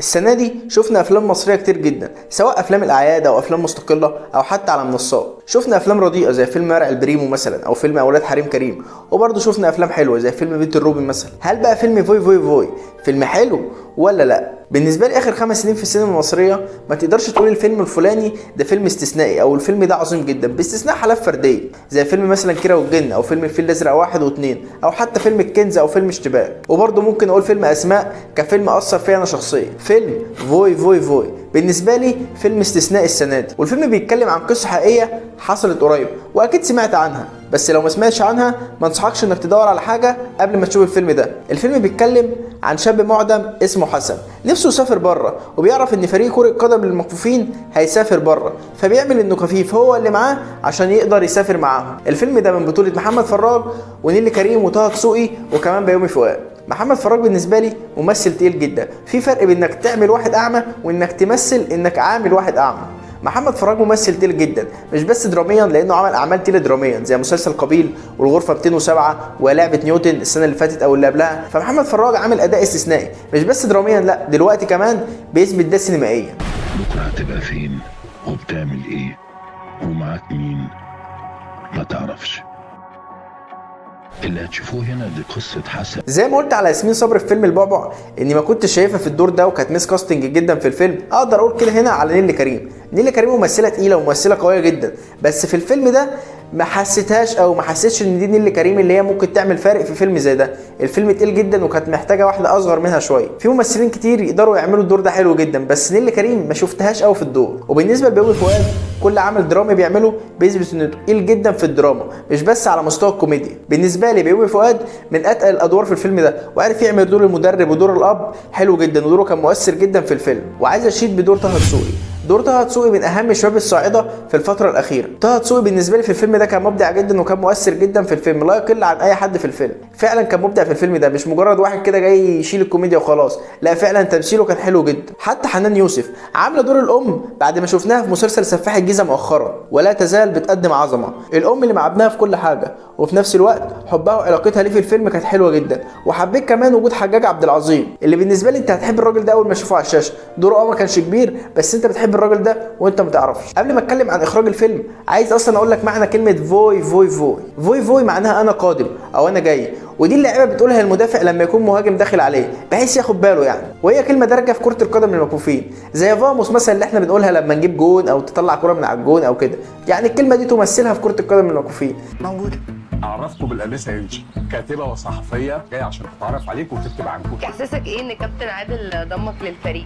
السنة دي شفنا أفلام مصرية كتير جدا، سواء أفلام الأعياد أو أفلام مستقلة أو حتى على منصات. شفنا أفلام رديئة زي فيلم مرعي البريمو مثلا أو فيلم أولاد حريم كريم، وبرضه شفنا أفلام حلوة زي فيلم بيت الروبي مثلا. هل بقى فيلم فوي فوي فوي فيلم حلو ولا لا؟ بالنسبة لي آخر 5 سنين في السينما المصرية ما تقدرش تقول الفيلم الفلاني ده فيلم استثنائي أو الفيلم ده عظيم جدا، باستثناء حالات فردية زي فيلم مثلا كيرة والجن أو فيلم الفيل الأزرق 1 و2 أو حتى فيلم الكنز أو فيلم اشتباك. وبرضه ممكن أقول فيلم أسماء كفيلم أثر فيا أنا شخصيا. فيلم فوي فوي فوي بالنسبة لي فيلم استثنائي السنة دي، والفيلم بيتكلم عن قصة حقيقية حصلت قريب وأكيد سمعت عنها، بس لو ما سمعتش عنها ما انصحكش انك تدور على حاجه قبل ما تشوف الفيلم ده. الفيلم بيتكلم عن شاب معدم اسمه حسن، نفسه يسافر بره وبيعرف ان فريق كرة قدم للمكفوفين هيسافر بره، فبيعمل انه كفيف هو اللي معاه عشان يقدر يسافر معاهم. الفيلم ده من بطولة محمد فراج ونيلي كريم وطه دسوقي وكمان بيومي فؤاد. محمد فراج بالنسبه لي ممثل تقيل جدا، في فرق بين انك تعمل واحد اعمى وانك تمثل انك عامل واحد اعمى. محمد فراج ممثل تقيل جدا، مش بس دراميا لانه عمل اعمال تقيله دراميا زي مسلسل قبيل والغرفه 207 ولعبه نيوتن السنه اللي فاتت او اللي قبلها. فمحمد فراج عامل اداء استثنائي مش بس دراميا، لا دلوقتي كمان بيثبت ده سينمائيا. بكره هتبقى فين وبتعمل ايه ومعاك مين ما تعرفش. اللي هتشوفوه هنا دي قصه حسن. زي ما قلت على ياسمين صبري في فيلم البعبع اني ما كنتش شايفها في الدور ده وكانت ميس كاستنج جدا في الفيلم، اقدر اقول كده هنا على نيلي كريم. نيلي كريم ممثله تقيله وممثله قويه جدا، بس في الفيلم ده ما حسيتهاش او ما حسيتش ان دي نيلي كريم اللي هي ممكن تعمل فارق في فيلم زي ده. الفيلم تقيل جدا وكانت محتاجه واحده اصغر منها شويه. في ممثلين كتير يقدروا يعملوا الدور ده حلو جدا، بس نيلي كريم ما شفتهاش قوي في الدور. وبالنسبه لبيومي فؤاد كل عمل درامي بيعمله بيثبت انه تقيل جدا في الدراما مش بس على مستوى الكوميديا. بالنسبه لي بيومي فؤاد من اتقل الادوار في الفيلم ده، وعرف يعمل دور المدرب ودور الاب حلو جدا، ودوره كان مؤثر جدا في الفيلم. وعايز اشيد بدور طه دسوقي. دور طه دسوقي من اهم الشباب الصاعده في الفتره الاخيره. طه دسوقي بالنسبه لي في الفيلم ده كان مبدع جدا وكان مؤثر جدا في الفيلم، لا يقل عن اي حد في الفيلم. فعلا كان مبدع في الفيلم ده، مش مجرد واحد كده جاي يشيل الكوميديا وخلاص، لا فعلا تمثيله كان حلو جدا. حتى حنان يوسف عامله دور الام بعد ما شفناها في مسلسل سفاح الجيزه مؤخرا، ولا تزال بتقدم عظمه. الام اللي مع ابنها في كل حاجه، وفي نفس الوقت حبها وعلاقتها ليه في الفيلم كانت حلوه جدا. وحبيت كمان وجود حجاج عبد العظيم اللي بالنسبه لي انت هتحب الراجل ده اول ما تشوفه على الشاشه. دوره ما كانش كبير بس انت بتحب الراجل ده وانت ما تعرفش. قبل ما اتكلم عن اخراج الفيلم عايز اصلا اقول لك معنى كلمه فوي فوي فوي. فوي فوي معناها انا قادم او انا جاي، ودي اللعيبه بتقولها المدافع لما يكون مهاجم داخل عليه بحيث ياخد باله يعني، وهي كلمه دارجه في كره القدم للمكفوفين زي فاموس مثلا اللي احنا بنقولها لما نجيب جون او تطلع كره من على الجون او كده. يعني الكلمه دي تمثلها في كره القدم للمكفوفين. موجوده. اعرفكم بالانسه انجي، كاتبه وصحفيه جايه عشان تتعرف عليك وتكتب عنكم. احساسك ايه ان كابتن عادل ضمك للفريق؟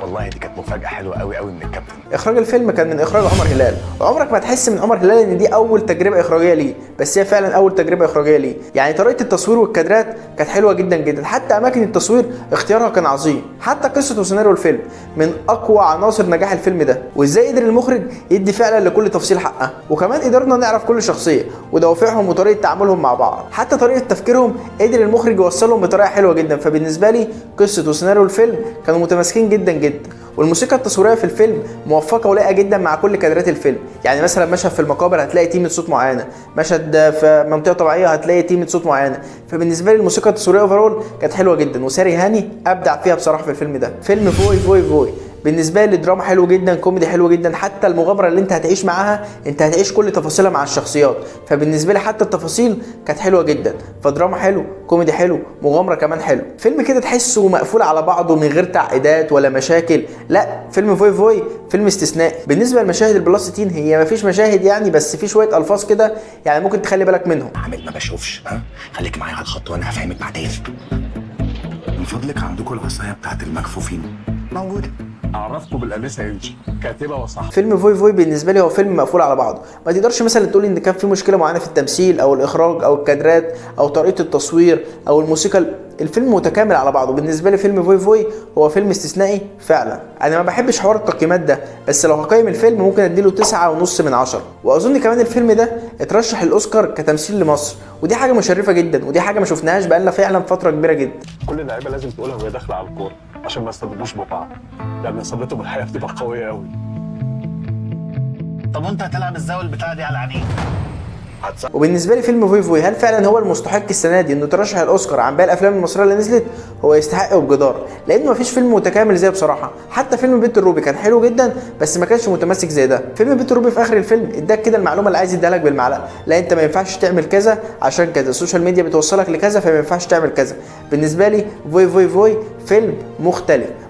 والله دي كانت مفاجاه حلوه قوي قوي من الكابتن. اخراج الفيلم كان من اخراج عمر هلال، وعمرك ما تحس من عمر هلال ان دي اول تجربه اخراجيه ليه، بس هي فعلا اول تجربه اخراجيه ليه. يعني طريقه التصوير والكادرات كانت حلوه جدا جدا، حتى اماكن التصوير اختيارها كان عظيم. حتى قصه وسيناريو الفيلم من اقوى عناصر نجاح الفيلم ده، وازاي قدر المخرج يدي فعلا لكل تفصيل حقها. وكمان قدرنا نعرف كل شخصيه ودوافعهم وطريقه تعاملهم مع بعض، حتى طريقه تفكيرهم قدر المخرج يوصلهم بطريقه حلوه جدا. فبالنسبه لي قصه وسيناريو الفيلم كانوا متماسكين جدا جدا. والموسيقى التصويريه في الفيلم موفقه ولايقه جدا مع كل كادرات الفيلم. يعني مثلا مشهد في المقابر هتلاقي تيمة صوت معينه، مشهد في منطقه طبيعيه هتلاقي تيمة صوت معينه. فبالنسبه لي الموسيقى التصويريه اوفرول كانت حلوه جدا، وساري هاني ابدع فيها بصراحه في الفيلم ده. فيلم فوي فوي فوي بالنسبه لي دراما حلو جدا، كوميدي حلو جدا، حتى المغامره اللي انت هتعيش معاها انت هتعيش كل تفاصيلها مع الشخصيات. فبالنسبه لي حتى التفاصيل كانت حلوه جدا. فدراما حلو، كوميدي حلو، مغامره كمان حلو. فيلم كده تحسه مقفول على بعضه من غير تعقيدات ولا مشاكل. لا فيلم فوي فوي فيلم استثنائي. بالنسبه لمشاهد البلس 16 هي مفيش مشاهد يعني، بس في شويه الفاظ كده يعني ممكن تخلي بالك منهم. عامل ما بشوفش، ها خليك معايا على الخط وانا هفهمك بعدين. من فضلك عندكم العصايه بتاعت المكفوفين موجوده. اعرفكم بالانسه انجي، كاتبه وصحفيه. فيلم فوي فوي بالنسبه لي هو فيلم مقفول على بعضه، ما تقدرش مثلا تقول ان كان في مشكله معينه في التمثيل او الاخراج او الكادرات او طريقه التصوير او الموسيقى. الفيلم متكامل على بعضه. بالنسبه لي فيلم فوي فوي هو فيلم استثنائي فعلا. انا ما بحبش حوار التقييمات ده، بس لو هقيم الفيلم ممكن اديله 9.5 من 10. واظن كمان الفيلم ده اترشح الاوسكار كتمثيل لمصر، ودي حاجه مشرفه جدا، ودي حاجه ما شفناهاش بقالنا فعلا فتره كبيره جدا. كل اللعيبه لازم تقولها وهي داخله على الكوره عشان ما يصطدموش ببعض، لان اصابتهم الحقيقه بتبقى قويه قوي. طب وانت هتلعب ازاي البتاعه دي على عينيك؟ وبالنسبه لي فيلم فوي فوي، هل فعلا هو المستحق السنه دي انه ترشح الاوسكار عن باقي الافلام المصريه اللي نزلت؟ هو يستحق بجدار، لانه مفيش فيلم متكامل زيه بصراحه. حتى فيلم بيت الروبي كان حلو جدا بس ما كانش متماسك زي ده. فيلم بيت الروبي في اخر الفيلم اداك كده المعلومه اللي عايز يديها لك بالمعلقه، لا انت ما ينفعش تعمل كذا عشان كذا، السوشيال ميديا بتوصلك لكذا فما ينفعش تعمل كذا. بالنسبه لي فوي فوي فوي فيلم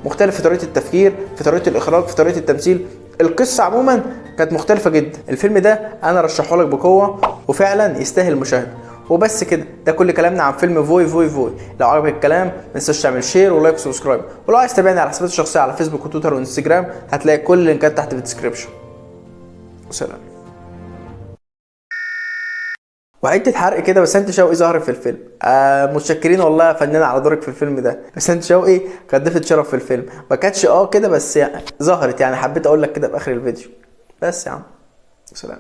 مختلف في طريقه التفكير، في طريقه الاخراج، في طريقه التمثيل. القصه عموما كانت مختلفه جدا. الفيلم ده انا رشحه لك بقوه وفعلا يستاهل المشاهده. وبس كده، ده كل كلامنا عن فيلم فوي فوي فوي. لو عجبك الكلام ما تنساش تعمل شير ولايك وسبسكرايب، ولو عايز تابعني على حساباتي الشخصيه على فيسبوك وتويتر وانستجرام هتلاقي كل اللينكات تحت في الديسكربشن. وسلام. وحته حرق كده، بسنت شوقي ظهرت في الفيلم. متشكرين والله يا فنان على دورك في الفيلم ده. بسنت شوقي كانت ضيفة شرف في الفيلم، ما كانتش كده بس يعني ظهرت، يعني حبيت اقول لك كده في اخر الفيديو. بس يا عم سلام.